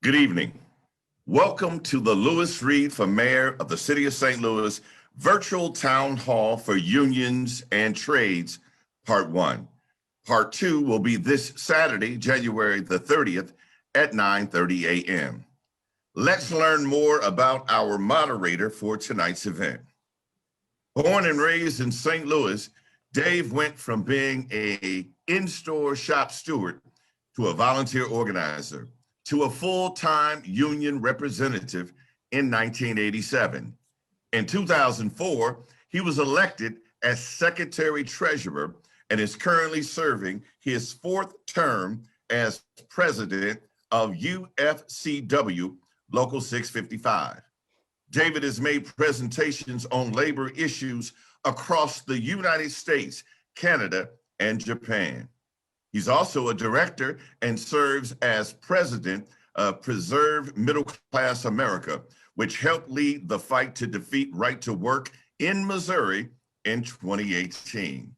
Good evening. Welcome to the Lewis Reed for Mayor of the City of St. Louis Virtual Town Hall for Unions and Trades, Part 1. Part 2 will be this Saturday, January the 30th at 9:30 a.m. Let's learn more about our moderator for tonight's event. Born and raised in St. Louis, Dave went from being an in-store shop steward to a volunteer organizer to a full-time union representative in 1987. In 2004, he was elected as Secretary Treasurer and is currently serving his fourth term as president of UFCW Local 655. David has made presentations on labor issues across the United States, Canada, and Japan. He's also a director and serves as president of Preserve Middle Class America, which helped lead the fight to defeat right to work in Missouri in 2018.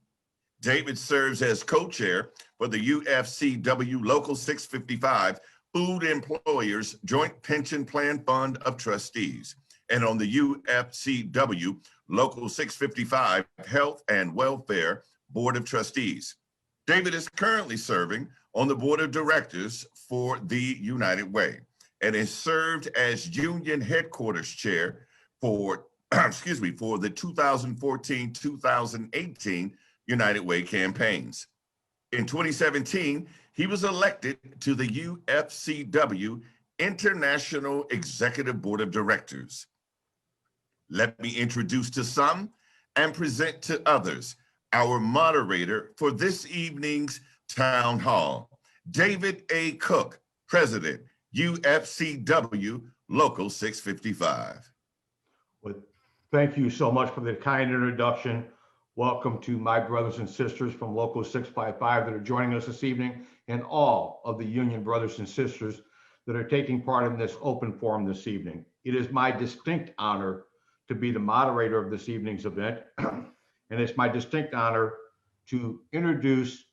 David serves as co-chair for the UFCW Local 655 Food Employers Joint Pension Plan Fund of Trustees, and on the UFCW Local 655 Health and Welfare Board of Trustees. David is currently serving on the board of directors for the United Way and has served as union headquarters chair for, for the 2014-2018 United Way campaigns. In 2017, he was elected to the UFCW International Executive Board of Directors. Let me introduce to some and present to others our moderator for this evening's town hall, David A. Cook, President, UFCW Local 655. Well, thank you so much for the kind introduction. Welcome to my brothers and sisters from Local 655 that are joining us this evening, and all of the union brothers and sisters that are taking part in this open forum this evening. It is my distinct honor to be the moderator of this evening's event. And it's my distinct honor to introduce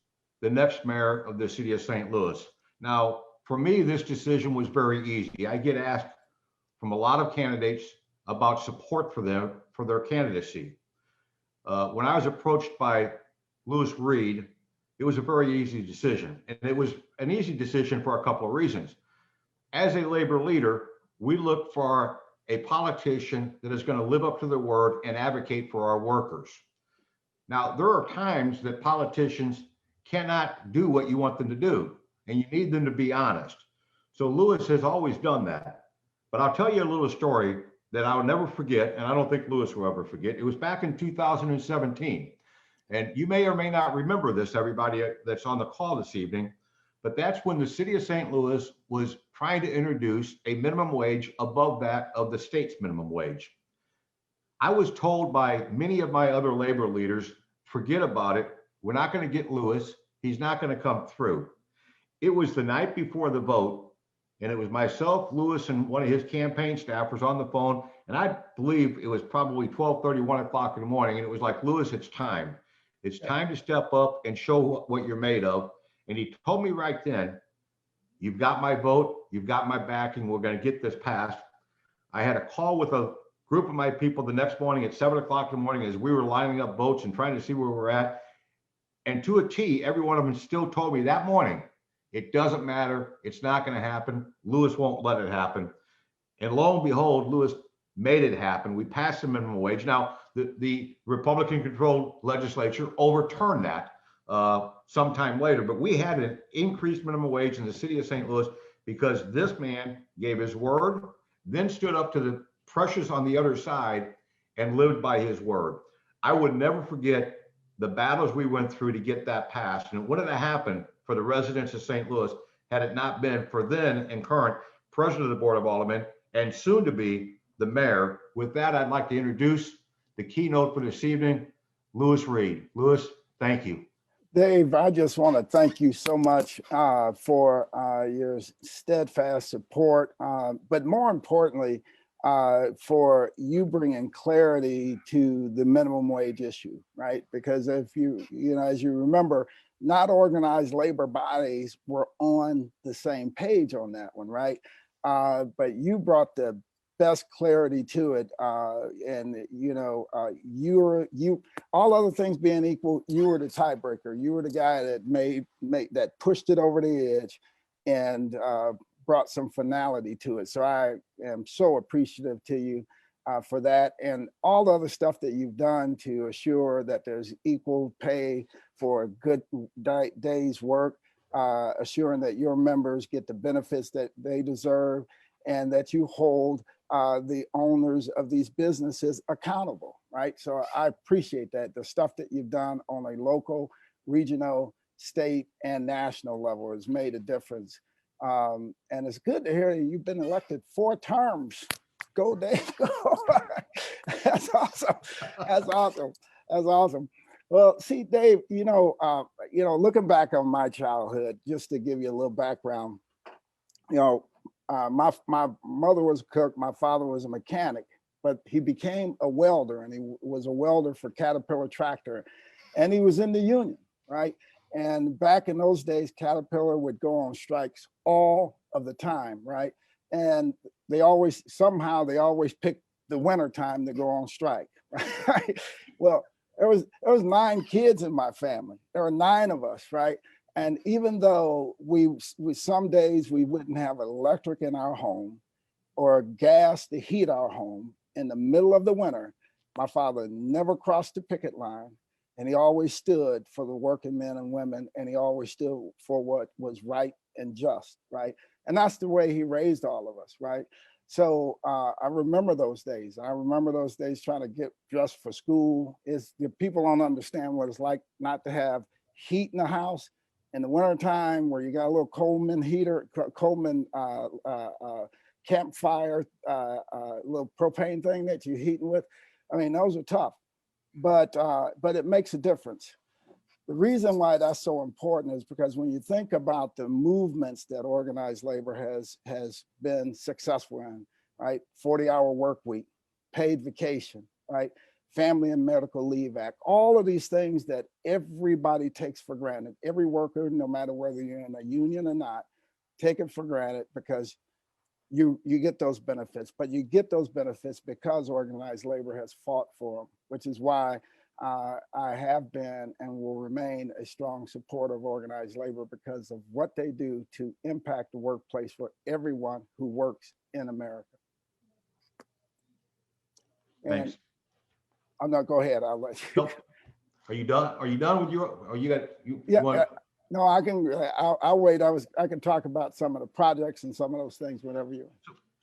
the next mayor of the city of St. Louis. Now, for me, this decision was very easy. I get asked from a lot of candidates about support for them for their candidacy. When I was approached by Lewis Reed, it was a very easy decision. And it was an easy decision for a couple of reasons. As a labor leader, we look for a politician that is going to live up to their word and advocate for our workers. Now, there are times that politicians cannot do what you want them to do, and you need them to be honest. So Lewis has always done that. But I'll tell you a little story that I'll never forget, and I don't think Lewis will ever forget. It was back in 2017. And you may or may not remember this, everybody that's on the call this evening, but that's when the city of St. Louis was trying to introduce a minimum wage above that of the state's minimum wage. I was told by many of my other labor leaders, forget about it. We're not going to get Lewis. He's not going to come through. It was the night before the vote, and it was myself, Lewis, and one of his campaign staffers on the phone. And I believe it was probably 12:30, 1 o'clock in the morning. And it was like, Lewis, it's time. It's time to step up and show what you're made of. And he told me right then, you've got my vote. You've got my backing. We're going to get this passed. I had a call with a group of my people the next morning at 7 o'clock in the morning as we were lining up votes and trying to see where we're at. And to a T, every one of them still told me that morning, it doesn't matter. It's not going to happen. Lewis won't let it happen. And lo and behold, Lewis made it happen. We passed the minimum wage. Now, the Republican-controlled legislature overturned that sometime later, but we had an increased minimum wage in the city of St. Louis because this man gave his word, then stood up to the pressures on the other side and lived by his word. I would never forget the battles we went through to get that passed. And it wouldn't have happened for the residents of St. Louis had it not been for then and current president of the Board of Aldermen and soon to be the mayor. With that, I'd like to introduce the keynote for this evening, Lewis Reed. Lewis, thank you. Dave, I just want to thank you so much for your steadfast support, but more importantly, for you bringing clarity to the minimum wage issue, right? Because if as you remember, not organized labor bodies were on the same page on that one, right? but you brought the best clarity to it. And you all other things being equal, you were the tiebreaker. You were the guy that made that pushed it over the edge and brought some finality to it. So I am so appreciative to you for that, and all the other stuff that you've done to assure that there's equal pay for a good day's work, assuring that your members get the benefits that they deserve, and that you hold the owners of these businesses accountable, right? So I appreciate that. The stuff that you've done on a local, regional, state, and national level has made a difference. And it's good to hear you've been elected 4 terms. Go, Dave, go. That's awesome. That's awesome. That's awesome. Well, see, Dave, looking back on my childhood, just to give you a little background, my mother was a cook, my father was a mechanic, but he became a welder, and he was a welder for Caterpillar Tractor, and he was in the union, right? And back in those days, Caterpillar would go on strikes all of the time, right? And they always picked the winter time to go on strike, right? Well, there was 9 kids in my family. There were 9 of us, right? And even though we some days we wouldn't have electric in our home or gas to heat our home in the middle of the winter, my father never crossed the picket line, and he always stood for the working men and women, and he always stood for what was right and just, right? And that's the way he raised all of us, right? So I remember those days. I remember those days trying to get dressed for school. People don't understand what it's like not to have heat in the house in the wintertime, where you got a little Coleman campfire, little propane thing that you're heating with. I mean, those are tough, but it makes a difference. The reason why that's so important is because when you think about the movements that organized labor has been successful in, right? 40-hour work week, paid vacation, right? Family and Medical Leave Act, all of these things that everybody takes for granted. Every worker, no matter whether you're in a union or not, take it for granted because you get those benefits, but you get those benefits because organized labor has fought for them, which is why I have been and will remain a strong supporter of organized labor because of what they do to impact the workplace for everyone who works in America. Thanks. And I'm not, go ahead, I'll let you. Nope. Are you done? Are you done with Yeah, no, I'll wait. I can talk about some of the projects and some of those things whenever you.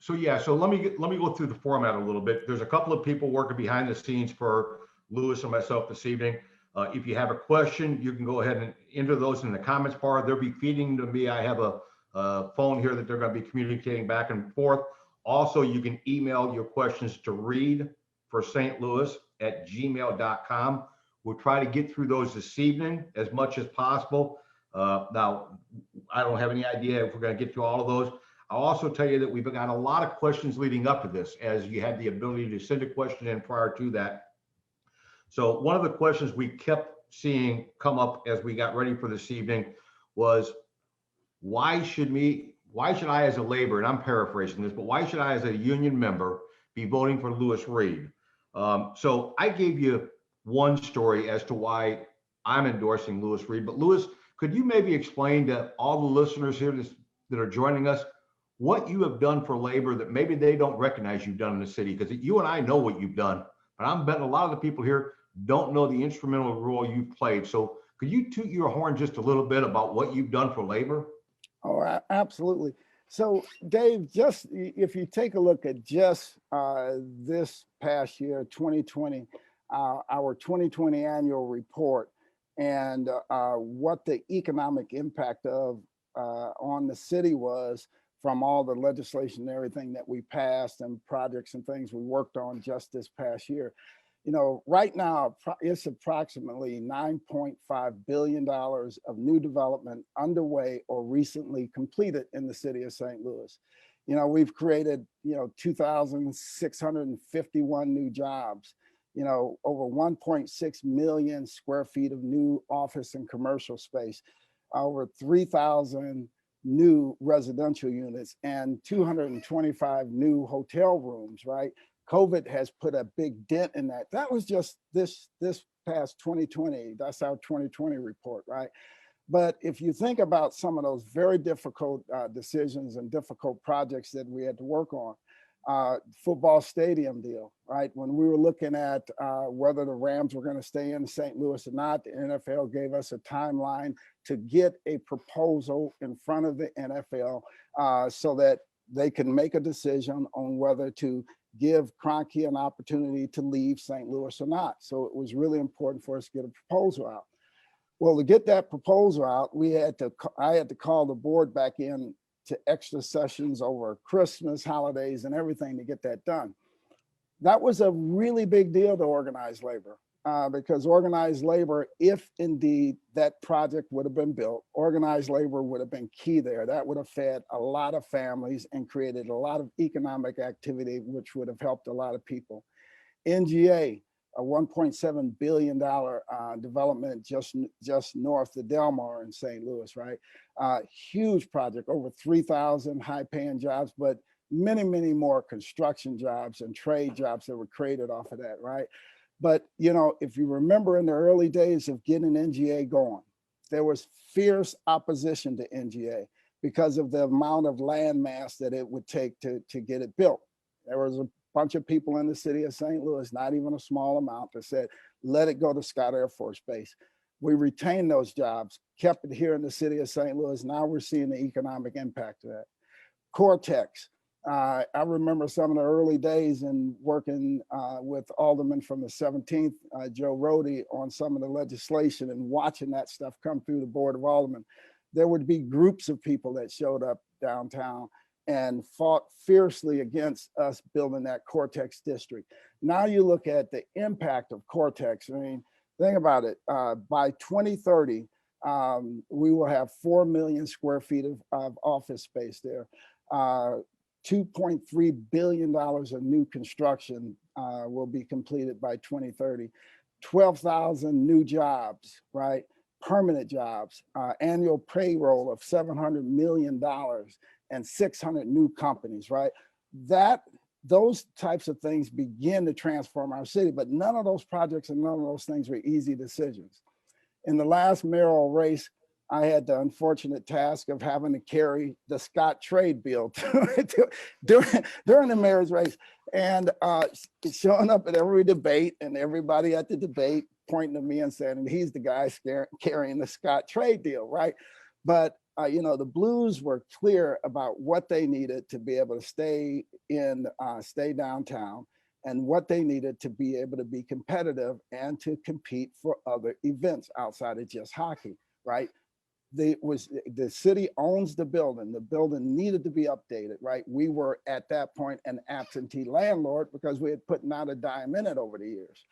So let me go through the format a little bit. There's a couple of people working behind the scenes for Lewis and myself this evening. If you have a question, you can go ahead and enter those in the comments bar. They'll be feeding to me. I have a phone here that they're going to be communicating back and forth. Also, you can email your questions to readforstlouis@gmail.com. We'll try to get through those this evening as much as possible. Now, I don't have any idea if we're going to get to all of those. I'll also tell you that we've got a lot of questions leading up to this, as you had the ability to send a question in prior to that. So one of the questions we kept seeing come up as we got ready for this evening was, why should I as a labor, and I'm paraphrasing this, but why should I as a union member be voting for Lewis Reed? So I gave you one story as to why I'm endorsing Lewis Reed, but Lewis, could you maybe explain to all the listeners here that are joining us what you have done for labor that maybe they don't recognize you've done in the city? Because you and I know what you've done, but I'm betting a lot of the people here don't know the instrumental role you've played. So could you toot your horn just a little bit about what you've done for labor? Oh, absolutely. So Dave, just if you take a look at just this past year, 2020, our 2020 annual report, and what the economic impact of on the city was from all the legislation and everything that we passed and projects and things we worked on just this past year. Right now, it's approximately $9.5 billion of new development underway or recently completed in the city of St. Louis. We've created, 2,651 new jobs, over 1.6 million square feet of new office and commercial space, over 3,000 new residential units and 225 new hotel rooms, right? COVID has put a big dent in that. That was just this past 2020. That's our 2020 report, right? But if you think about some of those very difficult decisions and difficult projects that we had to work on, football stadium deal, right? When we were looking at whether the Rams were going to stay in St. Louis or not, the NFL gave us a timeline to get a proposal in front of the NFL so that they can make a decision on whether to give Kroenke an opportunity to leave St. Louis or not. So it was really important for us to get a proposal out. Well, to get that proposal out, I had to call the board back in to extra sessions over Christmas, holidays, and everything to get that done. That was a really big deal to organized labor because organized labor, if indeed that project would have been built, organized labor would have been key there. That would have fed a lot of families and created a lot of economic activity, which would have helped a lot of people. NGA, a $1.7 billion development just north of Delmar in St. Louis, right? Huge project, over 3,000 high-paying jobs, but many, many more construction jobs and trade jobs that were created off of that, right? But, you know, if you remember in the early days of getting NGA going, there was fierce opposition to NGA because of the amount of land mass that it would take to get it built. There was a bunch of people in the city of St. Louis, not even a small amount, that said, let it go to Scott Air Force Base. We retained those jobs, kept it here in the city of St. Louis. Now we're seeing the economic impact of that. Cortex. I remember some of the early days and working with Aldermen from the 17th, Joe Rody, on some of the legislation and watching that stuff come through the Board of Aldermen. There would be groups of people that showed up downtown and fought fiercely against us building that Cortex district. Now you look at the impact of Cortex. I mean, think about it. By 2030, we will have 4 million square feet of office space there. $2.3 billion of new construction will be completed by 2030. 12,000 new jobs, right? Permanent jobs, annual payroll of $700 million and 600 new companies, right? Those types of things begin to transform our city, but none of those projects and none of those things were easy decisions. In the last mayoral race, I had the unfortunate task of having to carry the Scott trade bill during the mayor's race, and showing up at every debate and everybody at the debate pointing to me and saying, he's the guy carrying the Scott trade deal, right? But you know, the Blues were clear about what they needed to be able to stay downtown and what they needed to be able to be competitive and to compete for other events outside of just hockey, right? The city owns the building. The building needed to be updated, right? We were at that point an absentee landlord because we had put not a dime in it over the years.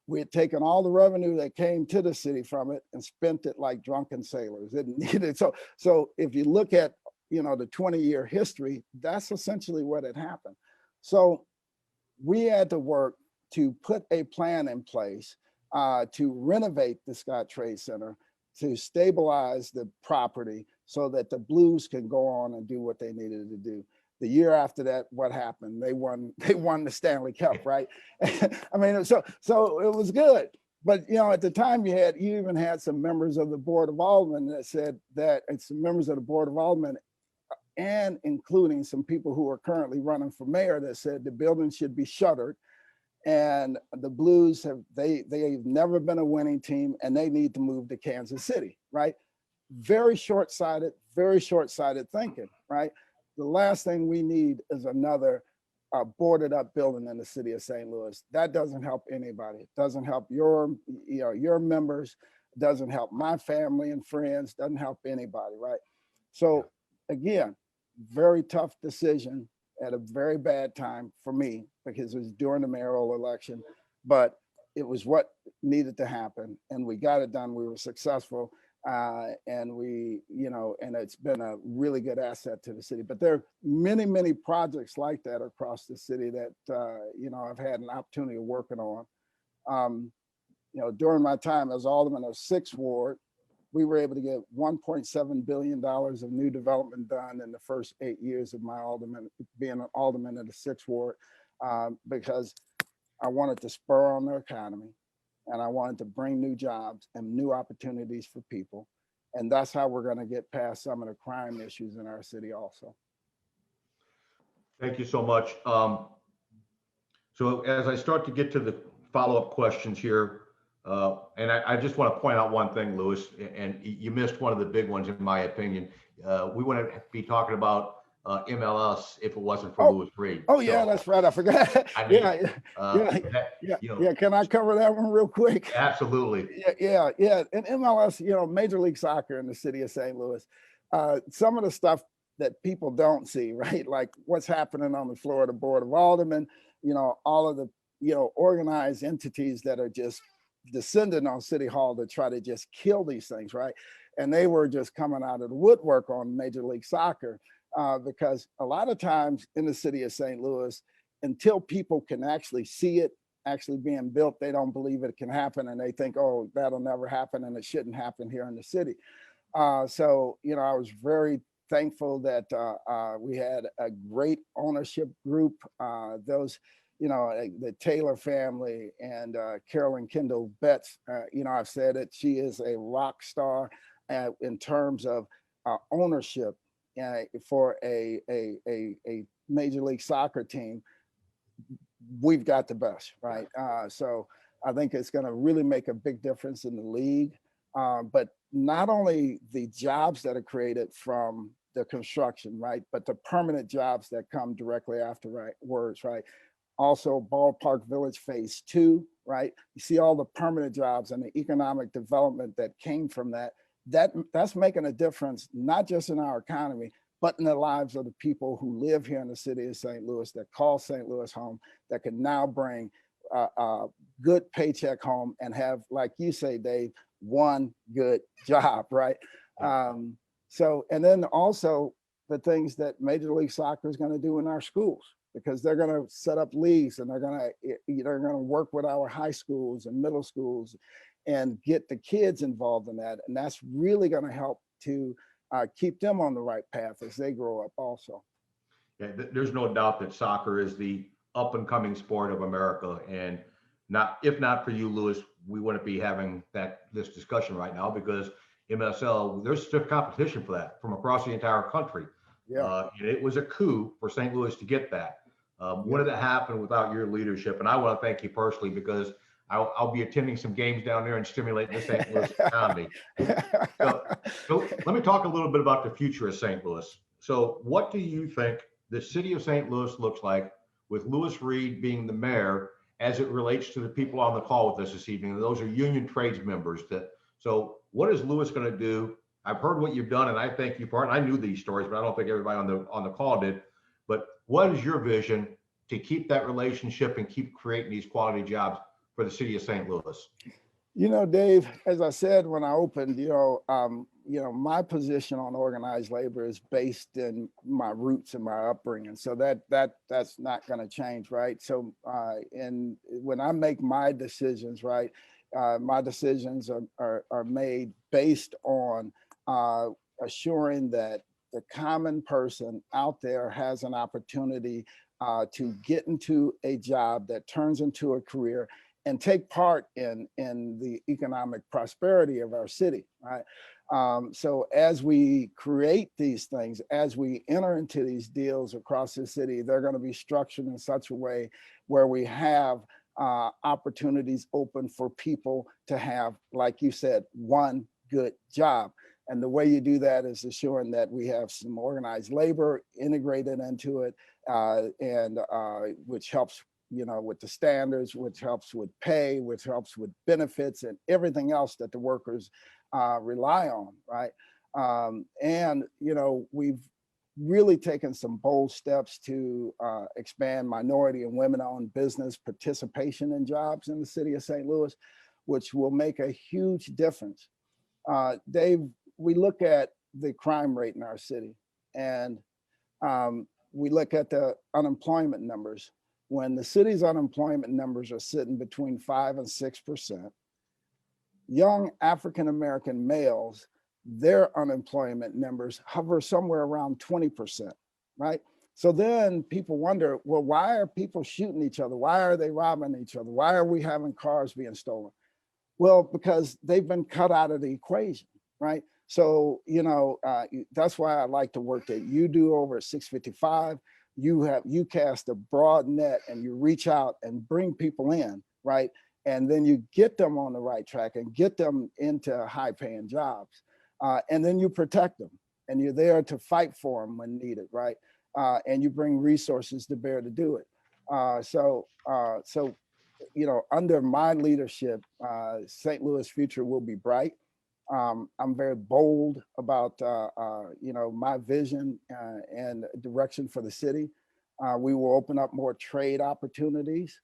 We had taken all the revenue that came to the city from it and spent it like drunken sailors. It needed, so if you look at, you know, the 20-year history, that's essentially what had happened. So we had to work to put a plan in place to renovate the Scott Trade Center, to stabilize the property so that the Blues can go on and do what they needed to do. The year after that, what happened? They won the Stanley Cup, right? I mean, so it was good. But you know, at the time you even had some members of the Board of Aldermen that said that, and some members of the Board of Aldermen, and including some people who are currently running for mayor, that said the building should be shuttered. And the Blues they've never been a winning team, and they need to move to Kansas City, right? Very short-sighted thinking, right? The last thing we need is another boarded up building in the city of St. Louis. That doesn't help anybody. It doesn't help your members, doesn't help my family and friends, doesn't help anybody, right? So again, very tough decision at a very bad time for me because it was during the mayoral election, but it was what needed to happen, and we got it done. We were successful, and and it's been a really good asset to the city. But there are many, many projects like that across the city that I've had an opportunity of working on. During my time as alderman of 6th Ward, we were able to get $1.7 billion of new development done in the first 8 years of my alderman, being an alderman in the 6th ward, because I wanted to spur on the economy, and I wanted to bring new jobs and new opportunities for people. And that's how we're going to get past some of the crime issues in our city also. Thank you so much. So as I start to get to the follow-up questions here, and I just want to point out one thing, Louis, and you missed one of the big ones in my opinion. We wouldn't be talking about MLS if it wasn't for Louis Reed. Oh yeah, so, that's right. I forgot. I mean, yeah. Can I cover that one real quick? Absolutely. Yeah. And MLS, Major League Soccer in the city of St. Louis. Some of the stuff that people don't see, right? Like what's happening on the floor of the Board of Aldermen. All of the organized entities that are just descending on City Hall to try to just kill these things, right? And they were just coming out of the woodwork on Major League Soccer. Because a lot of times in the city of St. Louis, until people can actually see it actually being built, they don't believe it can happen. And they think, oh, that'll never happen and it shouldn't happen here in the city. So, I was very thankful that we had a great ownership group. Those, the Taylor family and Carolyn Kendall Betts, I've said it, she is a rock star in terms of ownership. For a Major League Soccer team, we've got the best, right? So I think it's going to really make a big difference in the league. But not only the jobs that are created from the construction, right, but the permanent jobs that come directly afterwards, right? Also, Ballpark Village Phase 2, right? You see all the permanent jobs and the economic development that came from that. That's making a difference, not just in our economy, but in the lives of the people who live here in the city of St. Louis, that call St. Louis home, that can now bring a good paycheck home and have, like you say, Dave, one good job, right? So, and then also the things that Major League Soccer is going to do in our schools, because they're going to set up leagues and they're going to work with our high schools and middle schools and get the kids involved in that. And that's really going to help to keep them on the right path as they grow up also. Yeah, there's no doubt that soccer is the up and coming sport of America. And if not for you, Louis, we wouldn't be having this discussion right now, because MSL, there's stiff competition for that from across the entire country. Yeah. It was a coup for St. Louis to get that. Wouldn't have happened without your leadership. And I want to thank you personally, because I'll be attending some games down there and stimulating the St. Louis economy. So let me talk a little bit about the future of St. Louis. So what do you think the city of St. Louis looks like with Louis Reed being the mayor, as it relates to the people on the call with us this evening? Those are union trades members. So what is Louis going to do? I've heard what you've done, and I thank you for it. And I knew these stories, but I don't think everybody on the call did. But what is your vision to keep that relationship and keep creating these quality jobs for the city of St. Louis? Dave, as I said when I opened, my position on organized labor is based in my roots and my upbringing. So that's not going to change, right? So and when I make my decisions, right, my decisions are made based on assuring that the common person out there has an opportunity to get into a job that turns into a career and take part in the economic prosperity of our city, right? So as we create these things, as we enter into these deals across the city, they're going to be structured in such a way where we have opportunities open for people to have, like you said, one good job. And the way you do that is ensuring that we have some organized labor integrated into it, and which helps, with the standards, which helps with pay, which helps with benefits and everything else that the workers rely on, right? And, we've really taken some bold steps to expand minority and women-owned business participation in jobs in the city of St. Louis, which will make a huge difference. Dave, we look at the crime rate in our city, and we look at the unemployment numbers. When the city's unemployment numbers are sitting between 5% and 6%, young African-American males their unemployment numbers hover somewhere around 20%, right? So then people wonder, well, why are people shooting each other? Why are they robbing each other? Why are we having cars being stolen? Well, because they've been cut out of the equation, right? So, that's why I like the work that you do over at 655. You cast a broad net and you reach out and bring people in, right? And then you get them on the right track and get them into high paying jobs. And then you protect them and you're there to fight for them when needed, right? And you bring resources to bear to do it. So under my leadership, St. Louis' future will be bright. I'm very bold about, my vision and direction for the city. We will open up more trade opportunities.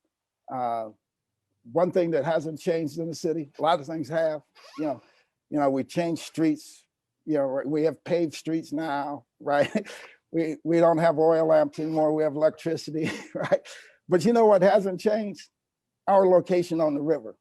One thing that hasn't changed in the city, a lot of things have, we changed streets. We have paved streets now, right? We don't have oil lamps anymore. We have electricity, right? But you know what hasn't changed? Our location on the river.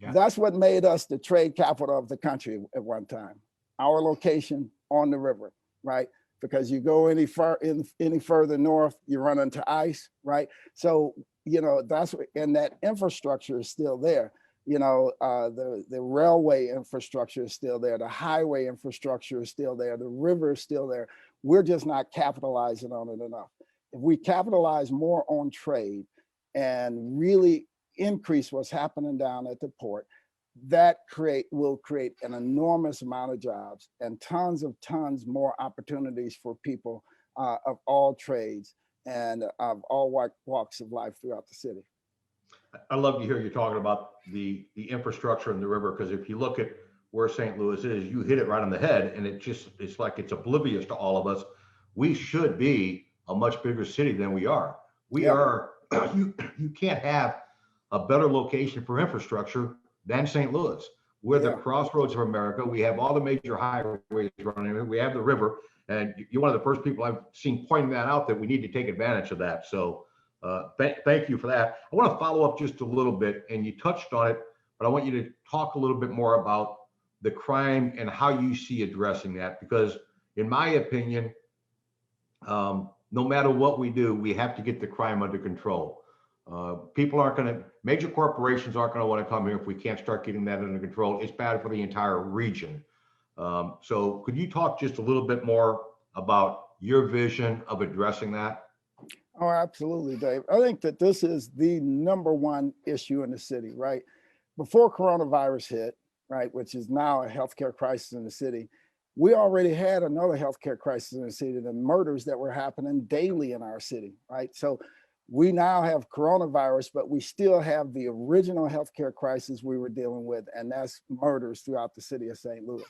Yeah. That's what made us the trade capital of the country at one time. Our location on the river, right? Because you go any further north, you run into ice, right? So, that's what, and that infrastructure is still there. The railway infrastructure is still there. The highway infrastructure is still there. The river is still there. We're just not capitalizing on it enough. If we capitalize more on trade and really increase what's happening down at the port, that will create an enormous amount of jobs and tons more opportunities for people of all trades and of all walks of life throughout the city. I love to hear you talking about the infrastructure in the river, because if you look at where St. Louis is, you hit it right on the head, and it's like it's oblivious to all of us. We should be a much bigger city than we are. We are. You can't have a better location for infrastructure than St. Louis. We're the crossroads of America. We have all the major highways running. We have the river, and you're one of the first people I've seen pointing that out, that we need to take advantage of that. So thank you for that. I want to follow up just a little bit, and you touched on it, but I want you to talk a little bit more about the crime and how you see addressing that, because in my opinion, no matter what we do, we have to get the crime under control. Major corporations aren't going to want to come here if we can't start getting that under control. It's bad for the entire region. So could you talk just a little bit more about your vision of addressing that? Oh, absolutely, Dave. I think that this is the number one issue in the city, right? Before coronavirus hit, right, which is now a healthcare crisis in the city, we already had another healthcare crisis in the city, the murders that were happening daily in our city, right? So we now have coronavirus, but we still have the original healthcare crisis we were dealing with, and that's murders throughout the city of St. Louis.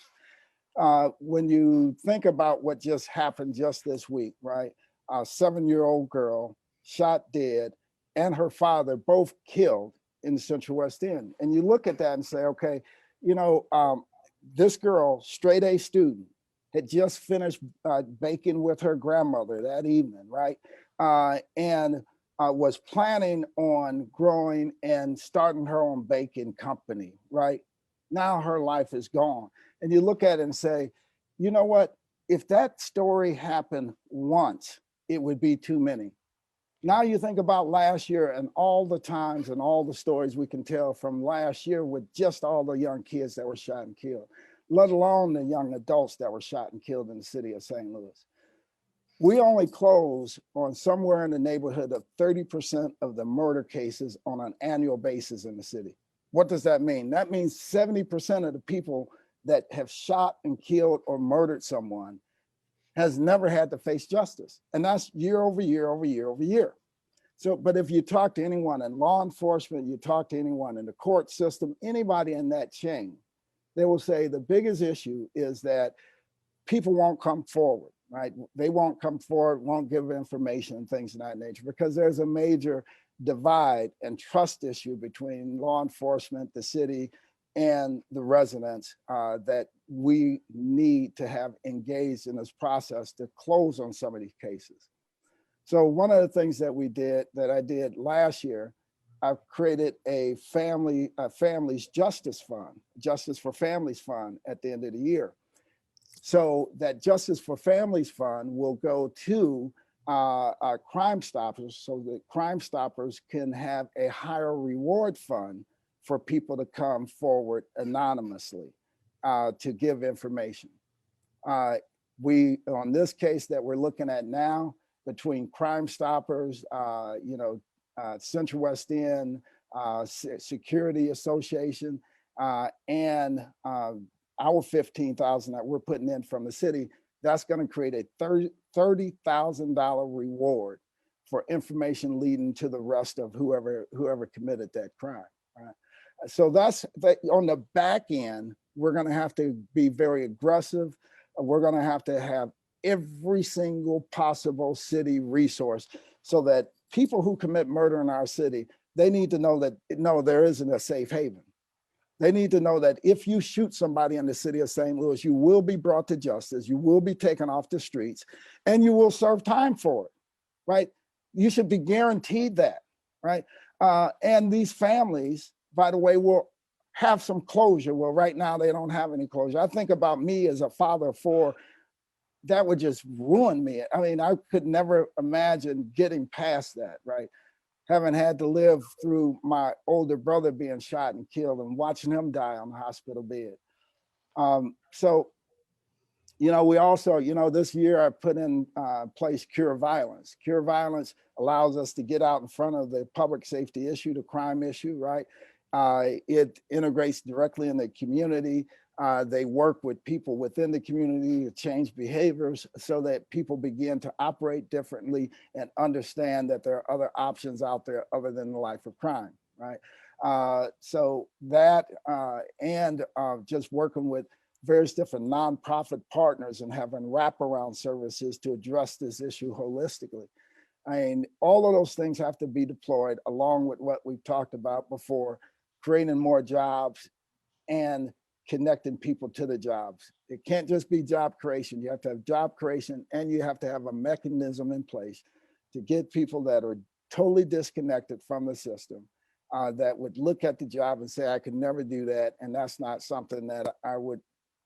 When you think about what just happened just this week, right? A 7-year-old girl shot dead and her father both killed in the Central West End. And you look at that and say, okay, this girl, straight A student, had just finished baking with her grandmother that evening, right? And was planning on growing and starting her own baking company, right? Now her life is gone. And you look at it and say, you know what? If that story happened once, it would be too many. Now you think about last year and all the times and all the stories we can tell from last year with just all the young kids that were shot and killed, let alone the young adults that were shot and killed in the city of St. Louis. We only close on somewhere in the neighborhood of 30% of the murder cases on an annual basis in the city. What does that mean? That means 70% of the people that have shot and killed or murdered someone has never had to face justice. And that's year over year over year over year. So, but if you talk to anyone in law enforcement, you talk to anyone in the court system, anybody in that chain, they will say the biggest issue is that people won't come forward, right? They won't come forward, won't give information and things of that nature, because there's a major divide and trust issue between law enforcement, the city, and the residents that we need to have engaged in this process to close on some of these cases. So one of the things that I did last year, I've created a families justice fund, Justice for Families Fund at the end of the year. So that Justice for Families Fund will go to Crime Stoppers, so that Crime Stoppers can have a higher reward fund for people to come forward anonymously to give information. On this case that we're looking at now, between Crime Stoppers, Central West End, Security Association, and our 15,000 that we're putting in from the city, that's going to create a $30,000 reward for information leading to the rest of whoever committed that crime. Right? So that's on the back end. We're going to have to be very aggressive. We're going to have every single possible city resource so that people who commit murder in our city, they need to know that no, there isn't a safe haven. They need to know that if you shoot somebody in the city of St. Louis, you will be brought to justice, you will be taken off the streets, and you will serve time for it, right? You should be guaranteed that, right? And these families, by the way, will have some closure. Well, right now they don't have any closure. I think about me as a father of four, that would just ruin me. I mean, I could never imagine getting past that, right? Having had to live through my older brother being shot and killed and watching him die on the hospital bed. So, we also, this year I put in place Cure Violence. Cure Violence allows us to get out in front of the public safety issue, the crime issue, right? It integrates directly in the community. They work with people within the community to change behaviors so that people begin to operate differently and understand that there are other options out there other than the life of crime, right? So that and just working with various different nonprofit partners and having wraparound services to address this issue holistically. I mean, all of those things have to be deployed along with what we've talked about before, creating more jobs and connecting people to the jobs. It can't just be job creation. You have to have job creation and you have to have a mechanism in place to get people that are totally disconnected from the system that would look at the job and say, I could never do that. And that's not something that I would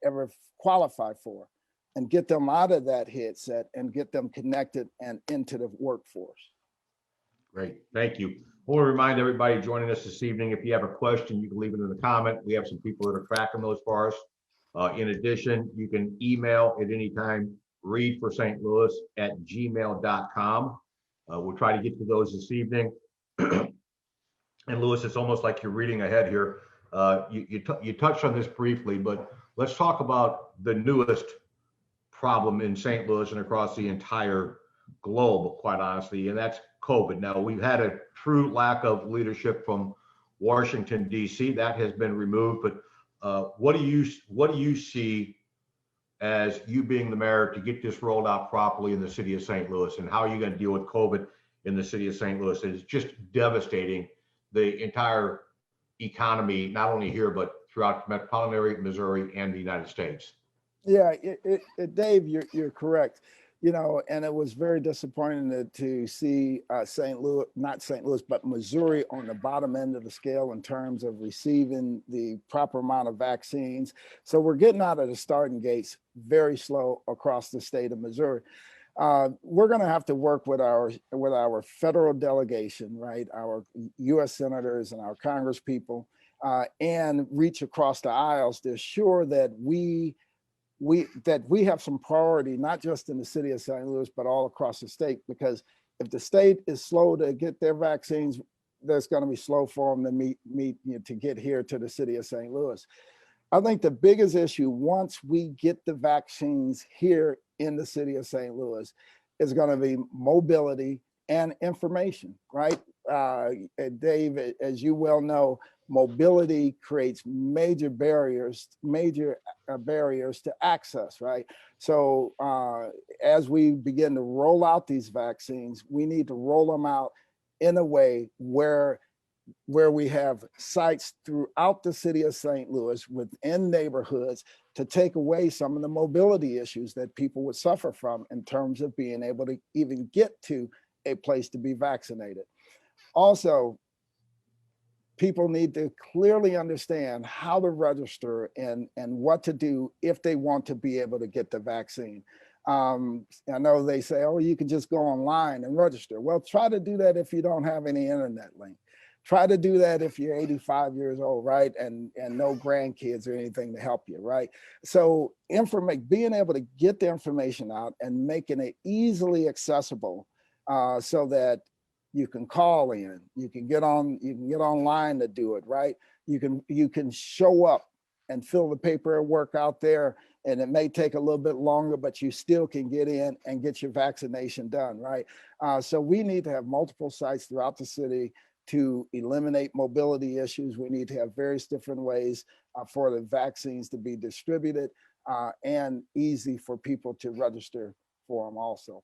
ever qualify for, and get them out of that headset and get them connected and into the workforce. Great, thank you. I want to remind everybody joining us this evening, if you have a question, you can leave it in the comment. We have some people that are tracking those for us. In addition, you can email at any time, readforstlouis@gmail.com. We'll try to get to those this evening. And Louis, it's almost like you're reading ahead here. You touched on this briefly, but let's talk about the newest problem in St. Louis and across the entire globe, quite honestly, and that's COVID. Now, we've had a true lack of leadership from Washington, D.C. That has been removed, but what do you see as you being the mayor to get this rolled out properly in the city of St. Louis, and how are you going to deal with COVID in the city of St. Louis? It's just devastating the entire economy, not only here, but throughout metropolitan area, Missouri, and the United States. Yeah, Dave, you're correct. And it was very disappointing to see not St. Louis, but Missouri on the bottom end of the scale in terms of receiving the proper amount of vaccines. So we're getting out of the starting gates very slow across the state of Missouri. We're going to have to work with our federal delegation, right? Our U.S. senators and our Congress people, and reach across the aisles to assure that we have some priority, not just in the city of St. Louis, but all across the state. Because if the state is slow to get their vaccines, there's going to be slow for them to to get here to the city of St. Louis. I think the biggest issue, once we get the vaccines here in the city of St. Louis, is going to be mobility and information, right? Dave, as you well know, mobility creates major barriers to access, right? So as we begin to roll out these vaccines, we need to roll them out in a way where we have sites throughout the city of St. Louis within neighborhoods to take away some of the mobility issues that people would suffer from in terms of being able to even get to a place to be vaccinated. Also, people need to clearly understand how to register and what to do if they want to be able to get the vaccine. I know they say, oh, you can just go online and register. Well, try to do that if you don't have any internet link. Try to do that if you're 85 years old, right? And no grandkids or anything to help you, right? So being able to get the information out and making it easily accessible so that you can call in, you can get online to do it, right? You can show up and fill the paperwork out there, and it may take a little bit longer, but you still can get in and get your vaccination done, right? So we need to have multiple sites throughout the city to eliminate mobility issues. We need to have various different ways for the vaccines to be distributed and easy for people to register for them also.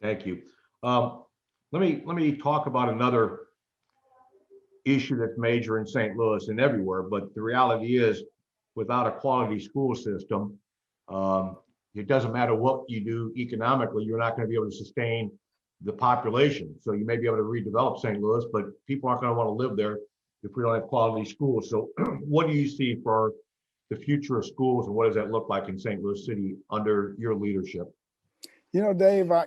Thank you. Let me talk about another issue that's major in St. Louis and everywhere, but the reality is without a quality school system, it doesn't matter what you do economically, you're not going to be able to sustain the population. So you may be able to redevelop St. Louis, but people aren't going to want to live there if we don't have quality schools. So what do you see for the future of schools, and what does that look like in St. Louis City under your leadership? You know, Dave, I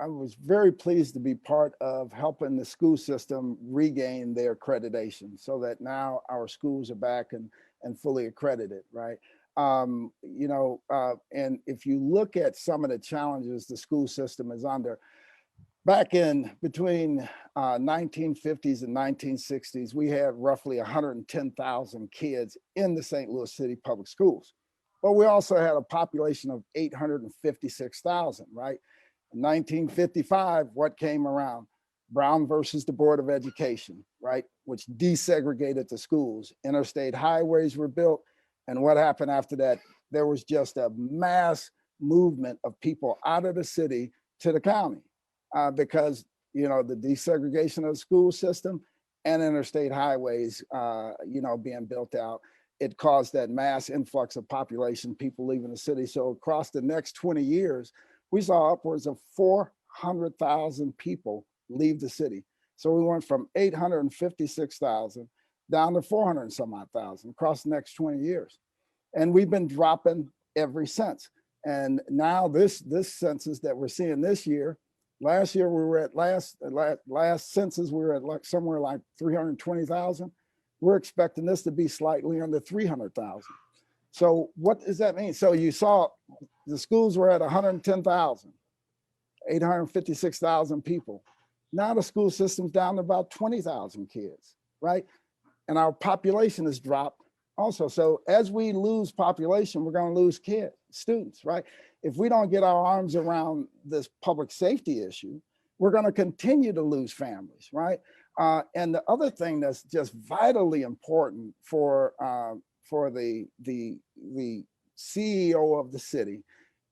was very pleased to be part of helping the school system regain their accreditation so that now our schools are back and fully accredited, right? And if you look at some of the challenges the school system is under, back in between 1950s and 1960s, we had roughly 110,000 kids in the St. Louis City public schools. But we also had a population of 856,000, right? In 1955, what came around? Brown versus the Board of Education, right? Which desegregated the schools. Interstate highways were built. And what happened after that? There was just a mass movement of people out of the city to the county because, the desegregation of the school system and interstate highways, being built out, it caused that mass influx of population, people leaving the city. So across the next 20 years, we saw upwards of 400,000 people leave the city. So we went from 856,000 down to 400 and some odd thousand across the next 20 years. And we've been dropping ever since. And now this census that we're seeing this year, last year we were at last census, we were at like somewhere like 320,000. We're expecting this to be slightly under 300,000. So what does that mean? So you saw the schools were at 110,000, 856,000 people. Now the school system's down to about 20,000 kids, right? And our population has dropped also. So as we lose population, we're going to lose students, right? If we don't get our arms around this public safety issue, we're going to continue to lose families, right? And the other thing that's just vitally important for the CEO of the city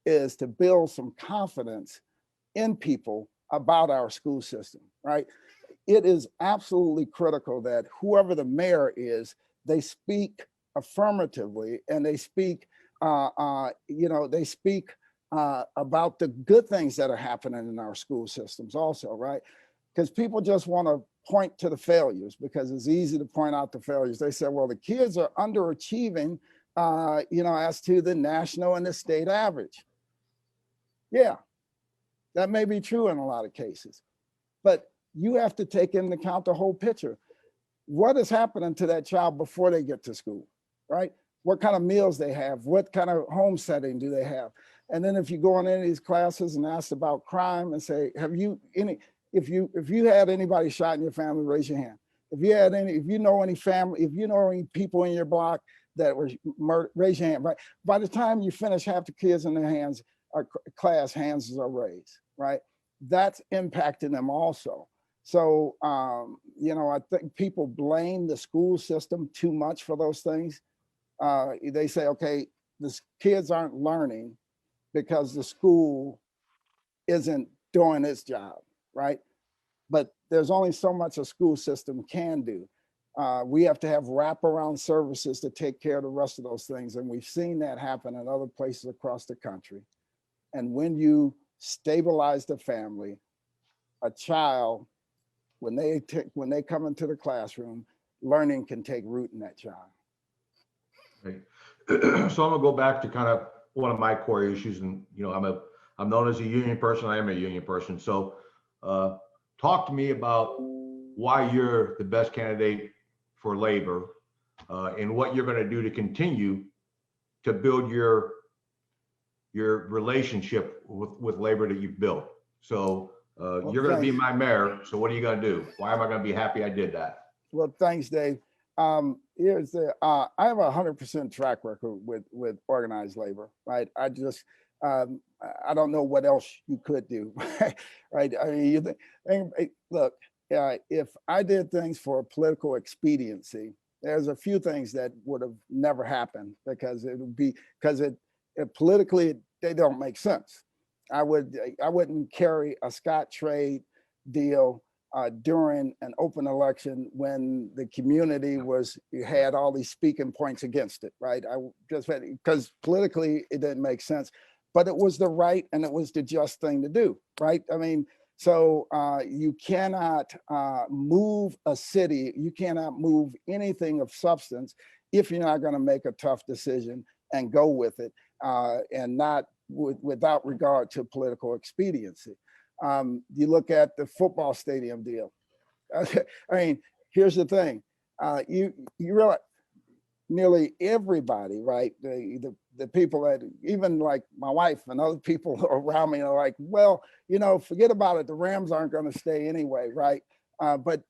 is to build some confidence in people about our school system, right? It is absolutely critical that whoever the mayor is, they speak affirmatively and they speak, about the good things that are happening in our school systems also, right? Because people just want to point to the failures because it's easy to point out the failures. They say, well, the kids are underachieving, as to the national and the state average. Yeah, that may be true in a lot of cases, but you have to take into account the whole picture. What is happening to that child before they get to school, right? What kind of meals they have, what kind of home setting do they have? And then if you go in any of these classes and ask about crime and say, if you had anybody shot in your family, raise your hand. If you know any people in your block that were murdered, raise your hand, right? By the time you finish, half the kids in their hands hands are raised, right? That's impacting them also. So, I think people blame the school system too much for those things. They say, okay, the kids aren't learning because the school isn't doing its job, right? But there's only so much a school system can do. We have to have wraparound services to take care of the rest of those things. And we've seen that happen in other places across the country. And when you stabilize the family, a child when they come into the classroom, learning can take root in that child. Right. So I'm gonna go back to kind of one of my core issues, and I'm known as a union person. I am a union person. So talk to me about why you're the best candidate for labor, and what you're going to do to continue to build your relationship with labor that you've built. So you're going to be my mayor. So what are you going to do? Why am I going to be happy I did that? Well, thanks, Dave. Here's the I have a 100% track record with organized labor, right? I just I don't know what else you could do, right? I mean, you think, look, if I did things for political expediency, there's a few things that would have never happened because it politically they don't make sense. I wouldn't carry a Scottrade deal during an open election when the community had all these speaking points against it, right? I just because politically it didn't make sense, but it was the right and it was the just thing to do, right? I mean, so you cannot move a city, you cannot move anything of substance if you're not going to make a tough decision and go with it, and not without regard to political expediency. You look at the football stadium deal. I mean, here's the thing. You realize nearly everybody, right? The people that even like my wife and other people around me are like, well, forget about it. The Rams aren't going to stay anyway, right? But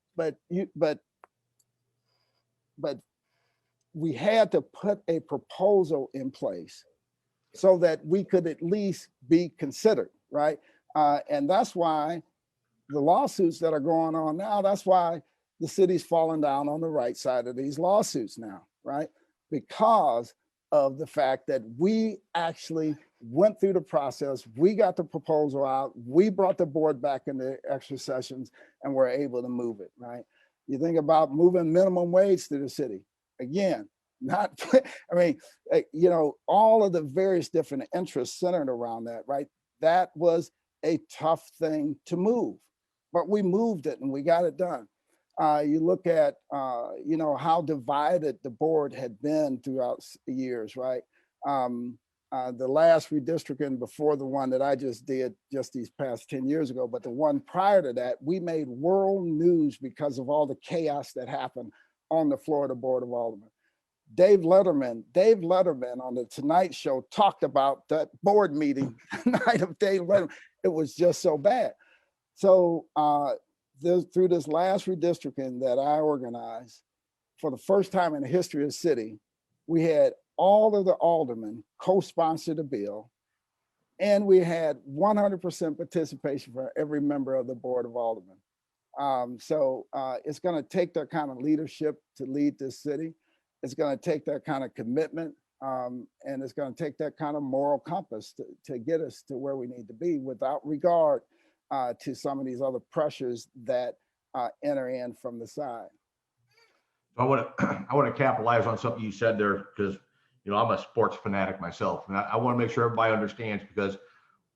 we had to put a proposal in place so that we could at least be considered, right? And that's why the lawsuits that are going on now, that's why the city's falling down on the right side of these lawsuits now, right? Because of the fact that we actually went through the process, we got the proposal out, we brought the board back into extra sessions and we're able to move it, right? You think about moving minimum wage to the city. Again, not, I mean, all of the various different interests centered around that, right? That was a tough thing to move, but we moved it and we got it done. You look at, how divided the board had been throughout the years, right? The last redistricting before the one that I just did just these past 10 years ago, but the one prior to that, we made world news because of all the chaos that happened on the floor of the Board of Aldermen. Dave Letterman on the Tonight Show talked about that board meeting the night of Dave Letterman. It was just so bad. So through this last redistricting that I organized, for the first time in the history of the city, we had all of the aldermen co-sponsor the bill, and we had 100% participation for every member of the Board of Aldermen. So it's going to take that kind of leadership to lead this city. It's going to take that kind of commitment, and it's going to take that kind of moral compass to get us to where we need to be without regard to some of these other pressures that enter in from the side. I want to capitalize on something you said there because I'm a sports fanatic myself, and I want to make sure everybody understands, because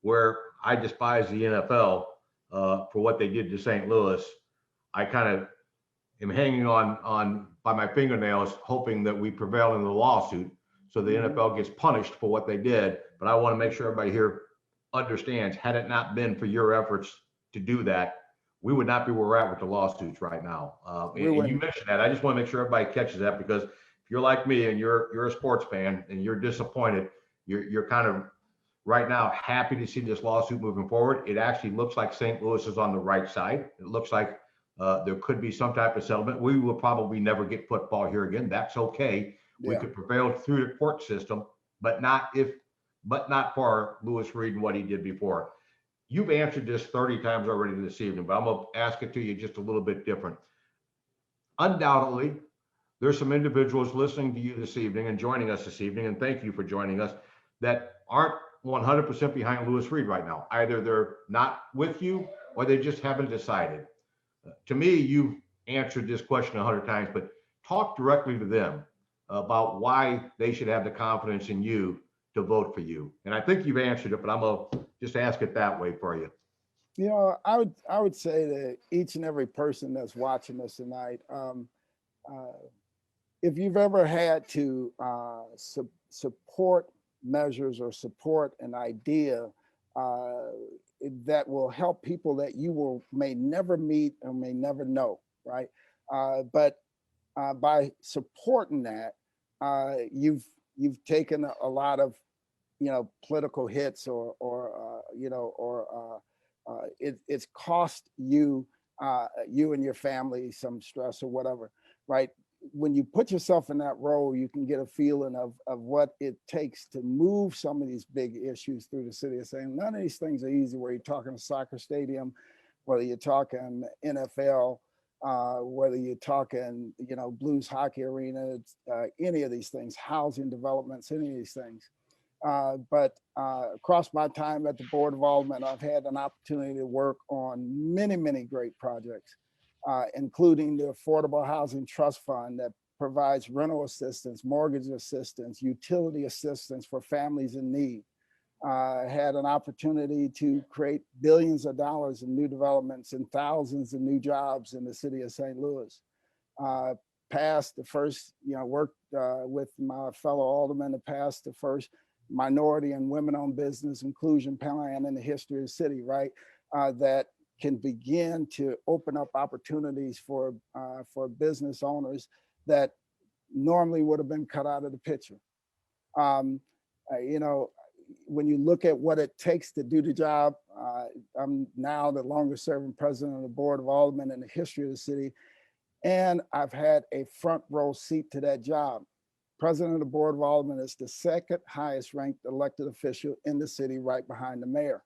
where I despise the NFL for what they did to St. Louis, I kind of am hanging on by my fingernails, hoping that we prevail in the lawsuit so the NFL gets punished for what they did. But I want to make sure everybody here understands, had it not been for your efforts to do that, we would not be where we're at with the lawsuits right now. And you mentioned that. I just want to make sure everybody catches that, because if you're like me and you're a sports fan and you're disappointed, you're kind of right now happy to see this lawsuit moving forward. It actually looks like St. Louis is on the right side. It looks like there could be some type of settlement. We will probably never get football here again. That's okay. Yeah. We could prevail through the court system, but not for Lewis Reed and what he did before. You've answered this 30 times already this evening, but I'm going to ask it to you just a little bit different. Undoubtedly, there's some individuals listening to you this evening and joining us this evening, and thank you for joining us, that aren't 100% behind Lewis Reed right now. Either they're not with you or they just haven't decided. To me, you've answered this question 100 times, but talk directly to them about why they should have the confidence in you to vote for you. And I think you've answered it, but I'm going to just ask it that way for you. You know, I would say to each and every person that's watching us tonight, uh, if you've ever had to support measures or support an idea uh, that will help people that you may never meet or may never know, right? But by supporting that, you've taken a lot of political hits or it's cost you you and your family some stress or whatever, right? When you put yourself in that role, you can get a feeling of what it takes to move some of these big issues through the city of St. None of these things are easy, where you're talking a soccer stadium, whether you're talking NFL, whether you're talking, Blues hockey arena, any of these things, housing developments, any of these things. But across my time at the Board of Aldermen, I've had an opportunity to work on many, many great projects, including the Affordable Housing Trust Fund that provides rental assistance, mortgage assistance, utility assistance for families in need. Had an opportunity to create billions of dollars in new developments and thousands of new jobs in the city of St. Louis. Passed the first, worked with my fellow aldermen to pass the first minority and women-owned business inclusion plan in the history of the city, right? That can begin to open up opportunities for business owners that normally would have been cut out of the picture. When you look at what it takes to do the job, I'm now the longest serving president of the Board of Aldermen in the history of the city, and I've had a front row seat to that job. President of the Board of Aldermen is the second highest ranked elected official in the city, right behind the mayor.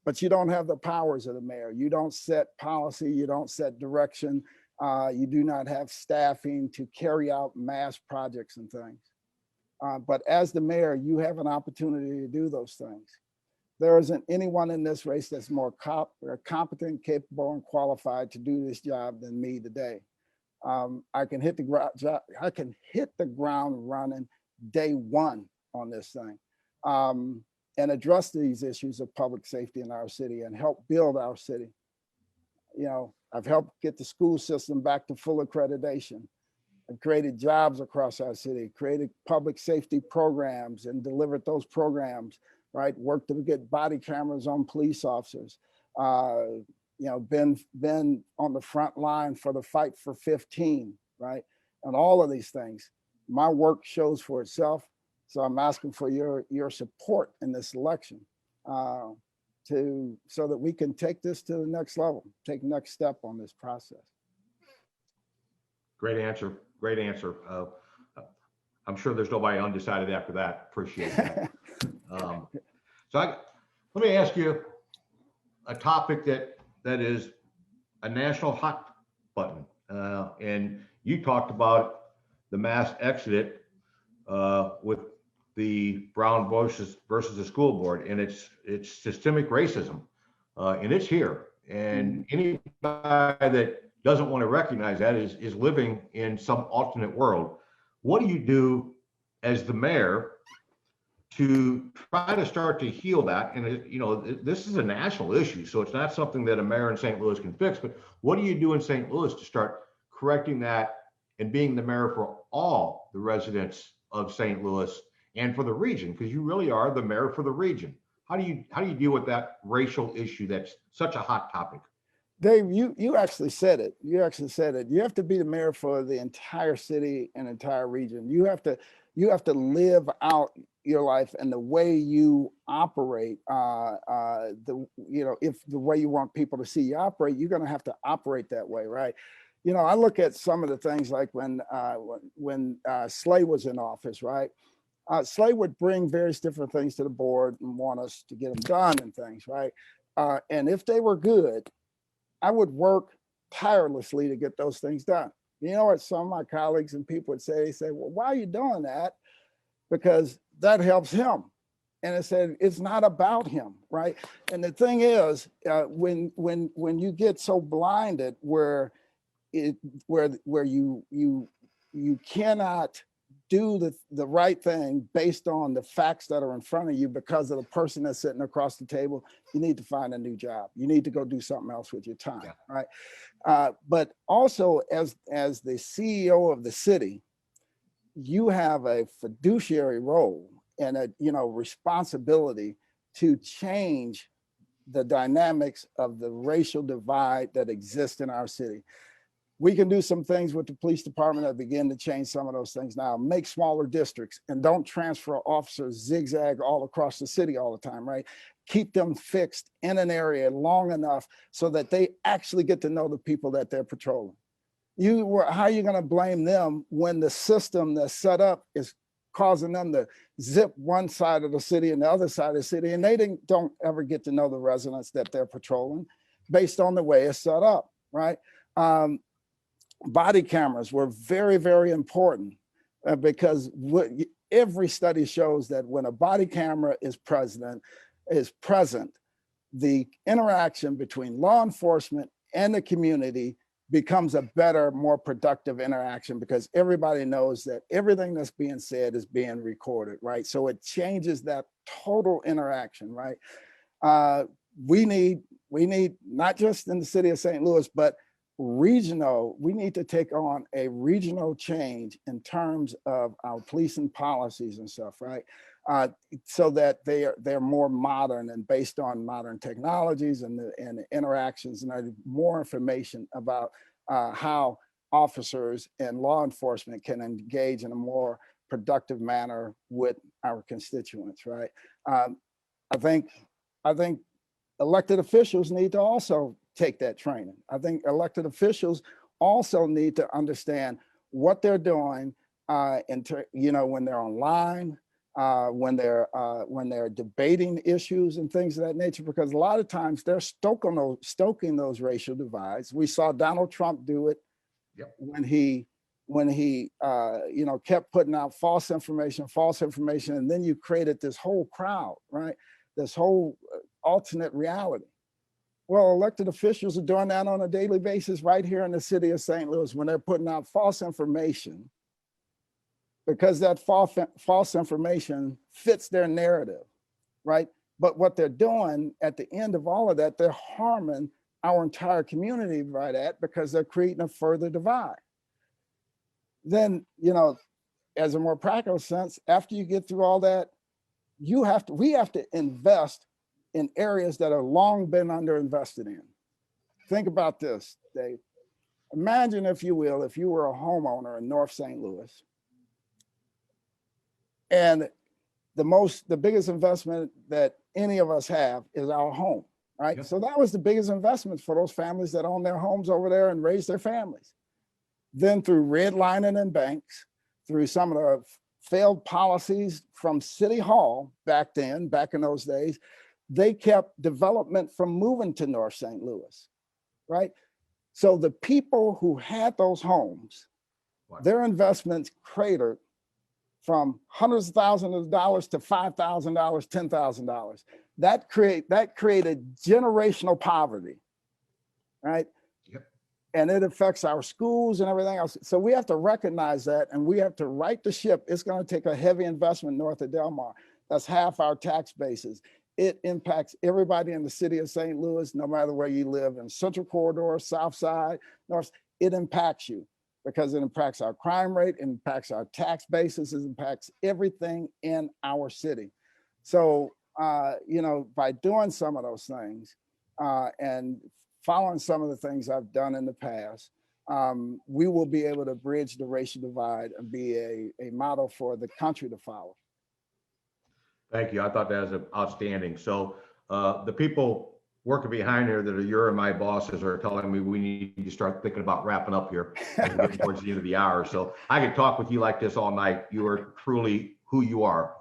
But you don't have the powers of the mayor. You don't set policy, you don't set direction. You do not have staffing to carry out mass projects and things. But as the mayor, you have an opportunity to do those things. There isn't anyone in this race that's more competent, capable, and qualified to do this job than me today. I can hit the ground running day one on this thing, and address these issues of public safety in our city and help build our city. I've helped get the school system back to full accreditation. I've created jobs across our city, created public safety programs and delivered those programs, right? Worked to get body cameras on police officers. Been on the front line for the fight for 15, right? And all of these things. My work shows for itself. So I'm asking for your support in this election so that we can take this to the next level, take the next step on this process. Great answer. Great answer. I'm sure there's nobody undecided after that. Appreciate that. Let me ask you a topic that is a national hot button. And you talked about the mass exodus with the Brown versus the school board, and it's systemic racism, and it's here. And anybody that doesn't want to recognize that is living in some alternate world. What do you do as the mayor to try to start to heal that? And this is a national issue, so it's not something that a mayor in St. Louis can fix, but what do you do in St. Louis to start correcting that and being the mayor for all the residents of St. Louis and for the region? Because you really are the mayor for the region. How do you deal with that racial issue that's such a hot topic? Dave, you actually said it. You have to be the mayor for the entire city and entire region. You have to live out your life and the way you operate. If the way you want people to see you operate, you're going to have to operate that way, right? I look at some of the things like when Slay was in office, right? Slay would bring various different things to the board and want us to get them done and things, right? And if they were good, I would work tirelessly to get those things done. You know what some of my colleagues and people would say? They say, well, why are you doing that? Because that helps him. And I said, it's not about him, right? And the thing is, when you get so blinded where you cannot do the right thing based on the facts that are in front of you because of the person that's sitting across the table, you need to find a new job. You need to go do something else with your time, right? But also as the CEO of the city, you have a fiduciary role and a responsibility to change the dynamics of the racial divide that exists in our city. We can do some things with the police department that begin to change some of those things now. Make smaller districts and don't transfer officers zigzag all across the city all the time, right? Keep them fixed in an area long enough so that they actually get to know the people that they're patrolling. How are you going to blame them when the system that's set up is causing them to zip one side of the city and the other side of the city, and they don't ever get to know the residents that they're patrolling based on the way it's set up, right? Body cameras were very, very important because every study shows that when a body camera is present, the interaction between law enforcement and the community becomes a better, more productive interaction because everybody knows that everything that's being said is being recorded, right? So it changes that total interaction, right? We need not just in the city of St. Louis, but regional, we need to take on a regional change in terms of our policing policies and stuff, right? So that they're more modern and based on modern technologies and the interactions and more information about how officers and law enforcement can engage in a more productive manner with our constituents, right? I think elected officials need to also take that training. I think elected officials also need to understand what they're doing when they're online, when they're debating issues and things of that nature, because a lot of times they're stoking those racial divides. We saw Donald Trump do it when he kept putting out false information, and then you created this whole crowd, right? This whole alternate reality. Well, elected officials are doing that on a daily basis right here in the city of St. Louis when they're putting out false information, because that false information fits their narrative, right? But what they're doing at the end of all of that, they're harming our entire community by that because they're creating a further divide. Then, as a more practical sense, after you get through all that, we have to invest in areas that are long been underinvested in. Think about this, Dave. Imagine, if you will, if you were a homeowner in North St. Louis, and the biggest investment that any of us have is our home, right? Yep. So that was the biggest investment for those families that own their homes over there and raise their families. Then through redlining and banks, through some of the failed policies from City Hall back in those days, they kept development from moving to North St. Louis, right? So the people who had those homes, their investments cratered from hundreds of thousands of dollars to $5,000, $10,000. That created generational poverty, right? Yep. And it affects our schools and everything else. So we have to recognize that, and we have to right the ship. It's going to take a heavy investment north of Del Mar. That's half our tax bases. It impacts everybody in the city of St. Louis, no matter where you live, in Central Corridor, South Side, North. It impacts you because it impacts our crime rate, it impacts our tax basis, it impacts everything in our city. So, by doing some of those things and following some of the things I've done in the past, we will be able to bridge the racial divide and be a model for the country to follow. Thank you. I thought that was outstanding. So the people working behind here that are your and my bosses are telling me we need to start thinking about wrapping up here as we get towards the end of the hour. So I could talk with you like this all night. You are truly who you are.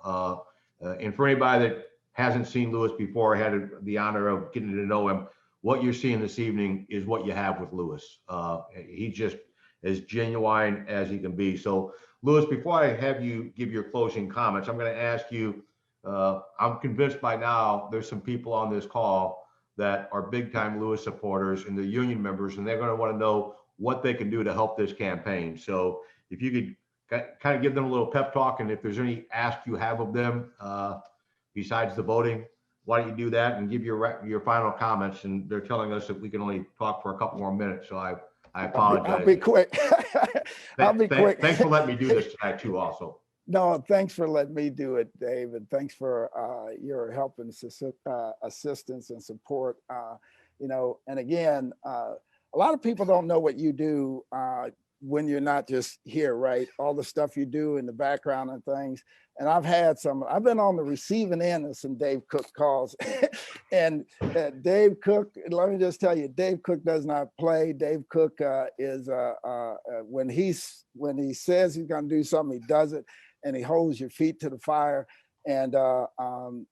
And for anybody that hasn't seen Louis before, I had the honor of getting to know him. What you're seeing this evening is what you have with Louis. He's just as genuine as he can be. So Louis, before I have you give your closing comments, I'm going to ask you, I'm convinced by now there's some people on this call that are big time Louis supporters and the union members, and they're going to want to know what they can do to help this campaign. So if you could kind of give them a little pep talk, and if there's any ask you have of them besides the voting, why don't you do that and give your final comments? And they're telling us that we can only talk for a couple more minutes, so I apologize. I'll be quick. I'll be quick. Thanks for letting me do this tonight too, also. No, thanks for letting me do it, Dave, and thanks for your help and assistance and support. And again, a lot of people don't know what you do when you're not just here, right? All the stuff you do in the background and things. And I've been on the receiving end of some Dave Cook calls. and Dave Cook, let me just tell you, Dave Cook does not play. Dave Cook is, when he says he's gonna do something, he does it, and he holds your feet to the fire. And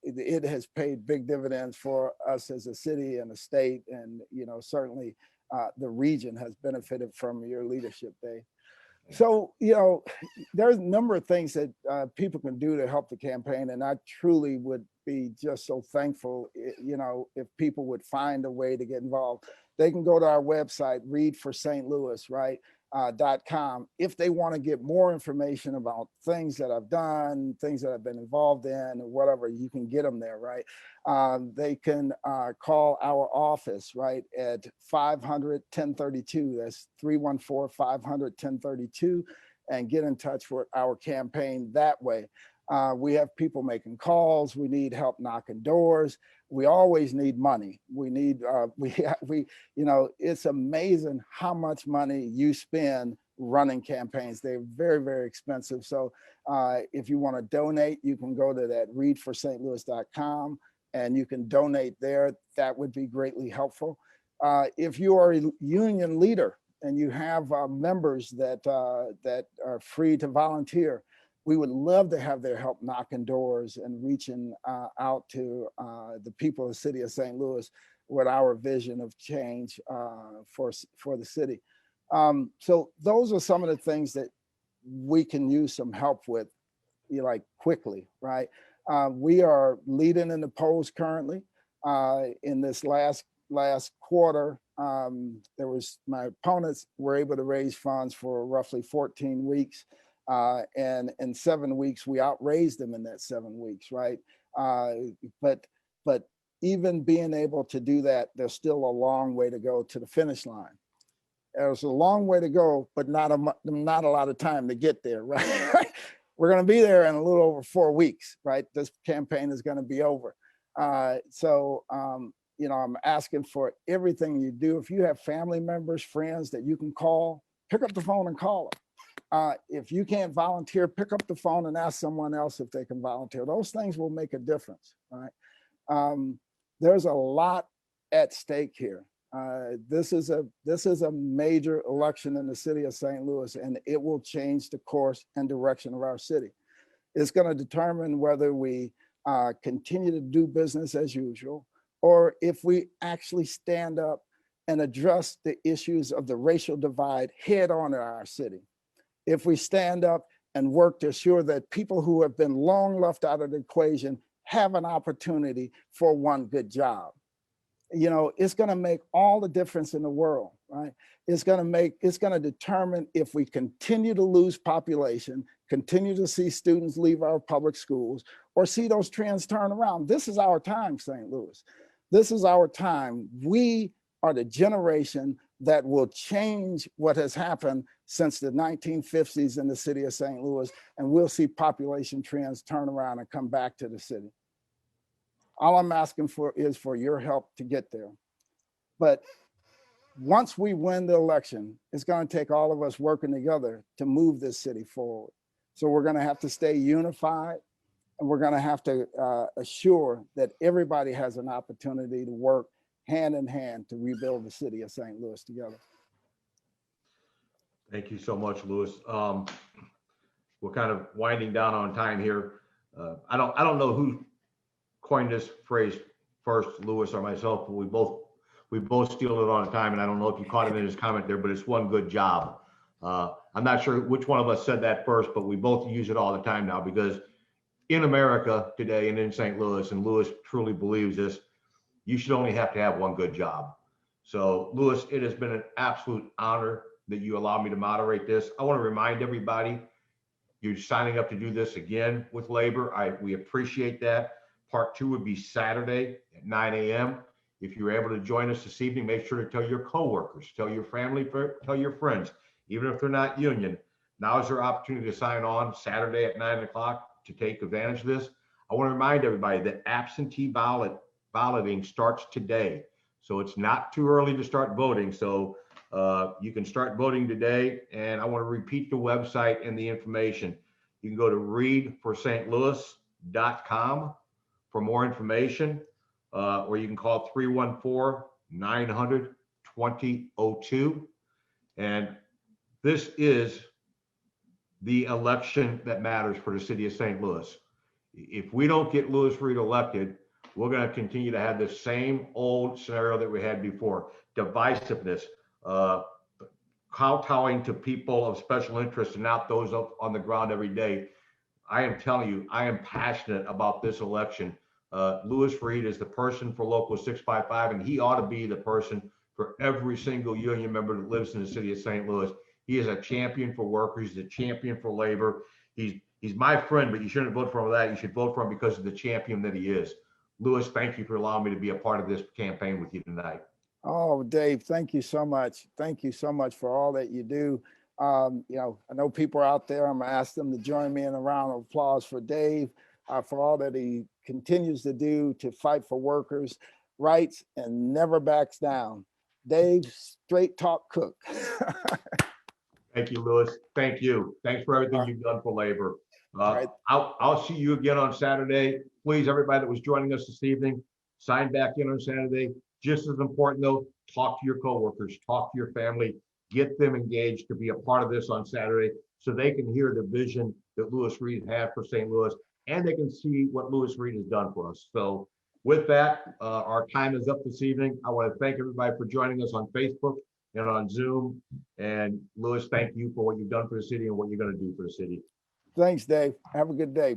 it has paid big dividends for us as a city and a state. And, certainly the region has benefited from your leadership, Dave. So, there's a number of things that people can do to help the campaign. And I truly would be just so thankful, if people would find a way to get involved. They can go to our website, readforstlouis, right? .com. If they want to get more information about things that I've done, things that I've been involved in, or whatever, you can get them there, right? They can call our office, right, at 500-1032. That's 314-500-1032, and get in touch with our campaign that way. We have people making calls. We need help knocking doors. We always need money. We need, it's amazing how much money you spend running campaigns. They're very, very expensive. So if you want to donate, you can go to that readforstlouis.com and you can donate there. That would be greatly helpful. If you are a union leader and you have members that are free to volunteer, we would love to have their help knocking doors and reaching out to the people of the city of St. Louis with our vision of change for the city. So those are some of the things that we can use some help with, quickly, right? We are leading in the polls currently. In this last quarter, my opponents were able to raise funds for roughly 14 weeks. And in 7 weeks, we outraised them in that 7 weeks, right? But even being able to do that, there's still a long way to go to the finish line. There's a long way to go, but not a lot of time to get there, right? We're going to be there in a little over 4 weeks, right? This campaign is going to be over. So I'm asking for everything you do. If you have family members, friends that you can call, pick up the phone and call them. If you can't volunteer, pick up the phone and ask someone else if they can volunteer. Those things will make a difference, right? There's a lot at stake here. This is a major election in the city of St. Louis, and it will change the course and direction of our city. It's going to determine whether we continue to do business as usual, or if we actually stand up and address the issues of the racial divide head on in our city. If we stand up and work to assure that people who have been long left out of the equation have an opportunity for one good job. It's going to make all the difference in the world, right? It's going to determine if we continue to lose population, continue to see students leave our public schools, or see those trends turn around. This is our time, St. Louis. This is our time. We are the generation that will change what has happened since the 1950s in the city of St. Louis, and we'll see population trends turn around and come back to the city. All I'm asking for is for your help to get there. But once we win the election, it's going to take all of us working together to move this city forward. So we're going to have to stay unified, and we're going to have to assure that everybody has an opportunity to work hand in hand to rebuild the city of St. Louis together. Thank you so much, Louis. We're kind of winding down on time here. I don't know who coined this phrase first, Louis or myself, but we both steal it all the time. And I don't know if you caught it in his comment there, but it's one good job. I'm not sure which one of us said that first, but we both use it all the time now, because in America today and in St. Louis, and Louis truly believes this, you should only have to have one good job. So Louis, it has been an absolute honor that you allow me to moderate this. I want to remind everybody, you're signing up to do this again with labor. We appreciate that. Part 2 would be Saturday at 9 a.m. If you're able to join us this evening, make sure to tell your coworkers, tell your family, tell your friends, even if they're not union. Now is your opportunity to sign on Saturday at 9 o'clock to take advantage of this. I want to remind everybody that absentee balloting starts today. So it's not too early to start voting. So you can start voting today. And I want to repeat the website and the information. You can go to readforstlouis.com for more information, or you can call 314-900-2002. And this is the election that matters for the city of St. Louis. If we don't get Louis Reed elected, we're going to continue to have the same old scenario that we had before. Divisiveness, kowtowing to people of special interest and not those up on the ground every day. I am telling you, I am passionate about this election. Louis Reed is the person for Local 655, and he ought to be the person for every single union member that lives in the city of St. Louis. He is a champion for workers. He's a champion for labor. He's my friend, but you shouldn't vote for him for that. You should vote for him because of the champion that he is. Louis, thank you for allowing me to be a part of this campaign with you tonight. Oh, Dave, thank you so much. Thank you so much for all that you do. You know, I know people are out there. I'm gonna ask them to join me in a round of applause for Dave, for all that he continues to do to fight for workers' rights and never backs down. Dave, straight talk cook. Thank you, Louis. Thank you. Thanks for everything you've done for labor. Right. I'll see you again on Saturday. Please, everybody that was joining us this evening, sign back in on Saturday. Just as important though, talk to your coworkers, talk to your family, get them engaged to be a part of this on Saturday so they can hear the vision that Louis Reed had for St. Louis, and they can see what Louis Reed has done for us. So with that, our time is up this evening. I want to thank everybody for joining us on Facebook and on Zoom. And Louis, thank you for what you've done for the city and what you're going to do for the city. Thanks, Dave. Have a good day.